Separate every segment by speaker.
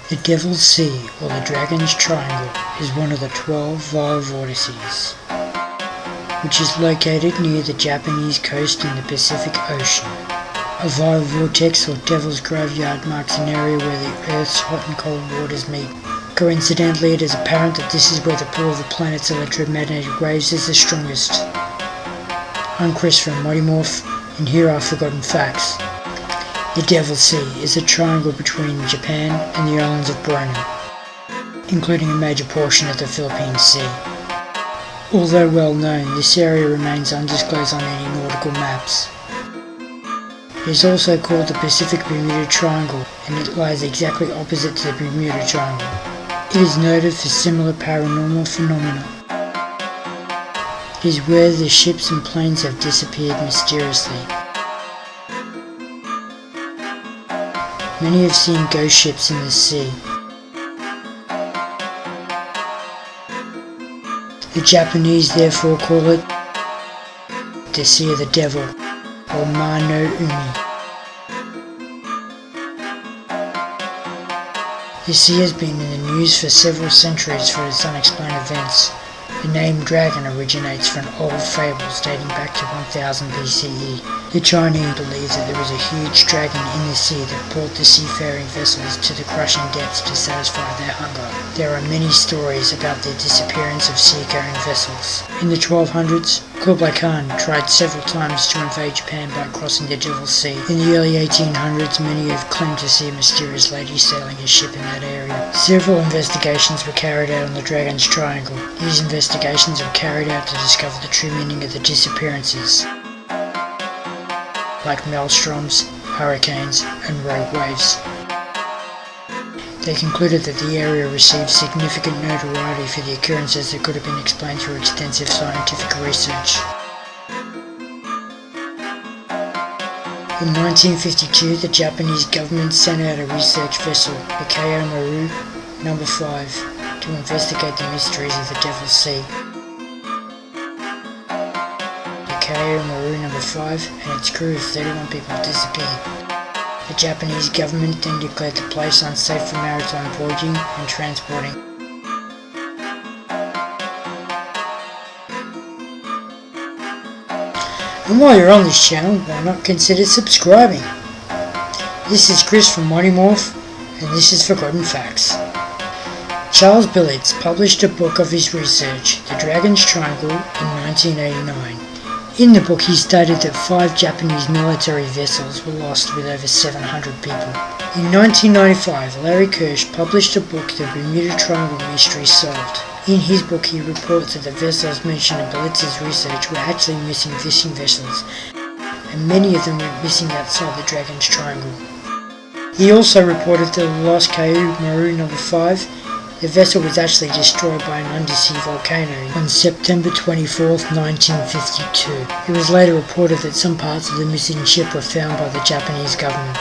Speaker 1: The Devil's Sea, or the Dragon's Triangle, is one of the 12 Vile Vortices, which is located near the Japanese coast in the Pacific Ocean. A Vile Vortex, or Devil's Graveyard, marks an area where the Earth's hot and cold waters meet. Coincidentally, it is apparent that this is where the pull of the planet's electromagnetic waves is the strongest. I'm Chris from Modimorph, and here are Forgotten Facts. The Devil's Sea is a triangle between Japan and the Islands of Bonin, including a major portion of the Philippine Sea. Although well known, this area remains undisclosed on any nautical maps. It is also called the Pacific Bermuda Triangle, and it lies exactly opposite to the Bermuda Triangle. It is noted for similar paranormal phenomena. It is where the ships and planes have disappeared mysteriously. Many have seen ghost ships in the sea. The Japanese therefore call it the Sea of the Devil, or Ma no Umi. The sea has been in the news for several centuries for its unexplained events. The name dragon originates from old fables dating back to 1000 BCE. The Chinese believe that there was a huge dragon in the sea that brought the seafaring vessels to the crushing depths to satisfy their hunger. There are many stories about the disappearance of seafaring vessels. In the 1200s, Kublai Khan tried several times to invade Japan by crossing the Devil's Sea. In the early 1800s, many have claimed to see a mysterious lady sailing a ship in that area. Several investigations were carried out on the Dragon's Triangle. These investigations were carried out to discover the true meaning of the disappearances, like maelstroms, hurricanes, and rogue waves. They concluded that the area received significant notoriety for the occurrences that could have been explained through extensive scientific research. In 1952, the Japanese government sent out a research vessel, the Kyo Maru No. 5, to investigate the mysteries of the Devil's Sea. The Kyo Maru No. 5 and its crew of 31 people disappeared. The Japanese government then declared the place unsafe for maritime voyaging and transporting. And while you're on this channel, why not consider subscribing? This is Chris from Modimorph, and this is Forgotten Facts. Charles Billets published a book of his research, The Dragon's Triangle, in 1989. In the book he stated that 5 Japanese military vessels were lost with over 700 people. In 1995, Larry Kirsch published a book, The Bermuda Triangle Mystery Solved. In his book he reports that the vessels mentioned in Billets' research were actually missing fishing vessels, and many of them went missing outside the Dragon's Triangle. He also reported that the lost Kyo Maru No. 5, the vessel was actually destroyed by an undersea volcano on September 24, 1952. It was later reported that some parts of the missing ship were found by the Japanese government.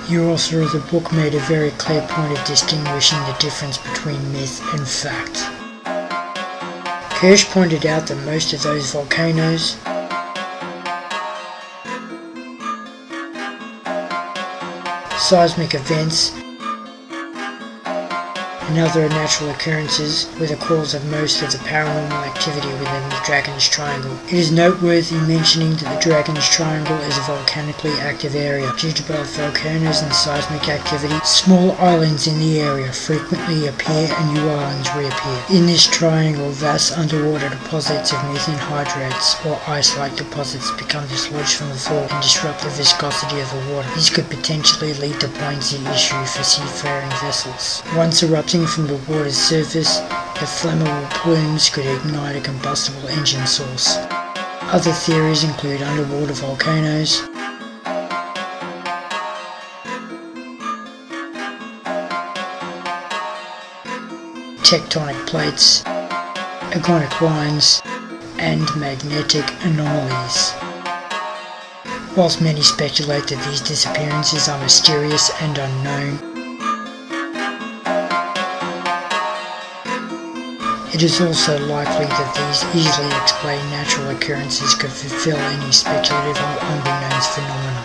Speaker 1: The author of the book made a very clear point of distinguishing the difference between myth and fact. Kirsch pointed out that most of those volcanoes, seismic events, and other natural occurrences were the cause of most of the paranormal activity within the Dragon's Triangle. It is noteworthy mentioning that the Dragon's Triangle is a volcanically active area. Due to both volcanoes and seismic activity, small islands in the area frequently appear and new islands reappear. In this triangle, vast underwater deposits of methane hydrates or ice-like deposits become dislodged from the floor and disrupt the viscosity of the water. This could potentially lead to buoyancy issue for seafaring vessels. Once erupting from the water's surface, the flammable plumes could ignite a combustible engine source. Other theories include underwater volcanoes, tectonic plates, agonic lines, and magnetic anomalies. Whilst many speculate that these disappearances are mysterious and unknown, it is also likely that these easily explained natural occurrences could fulfill any speculative or unbeknownst phenomena.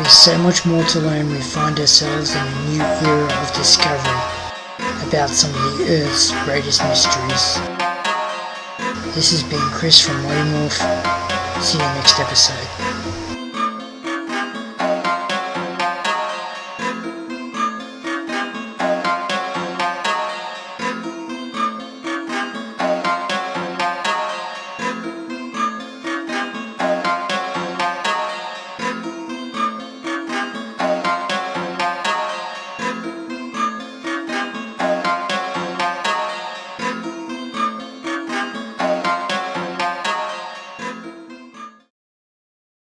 Speaker 1: is so much more to learn. We find ourselves in a new era of discovery about some of the Earth's greatest mysteries. This has been Chris from Mighty Morph. See you next episode.